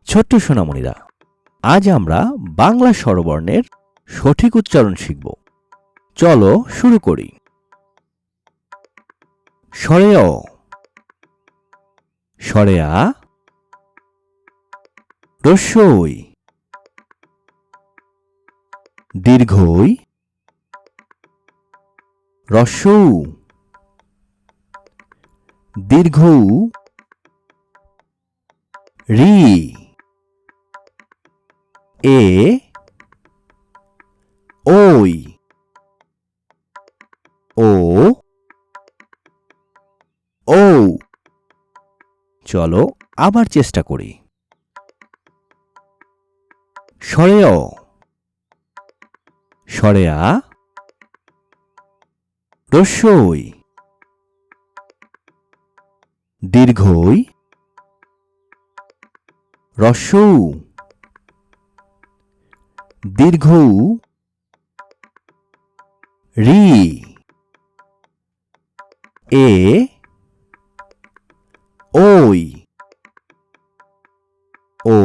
ছোট্ট সোনামণিরা, আজ আমরা বাংলা স্বরবর্ণের সঠিক উচ্চারণ শিখব। চলো শুরু করি। স্বরে অ, স্বরে আ, হ্রস্ব ই, দীর্ঘ ই, হ্রস্ব উ, দীর্ঘ উ, রি, এ, ওই, ও, ঔ। চলো আবার চেষ্টা করি। স্বরে অ, স্বরে আ, হ্রস্ব ই, দীর্ঘ ই, হ্রস্ব উ, দীর্ঘ উ, রি, এ, ওই, ও,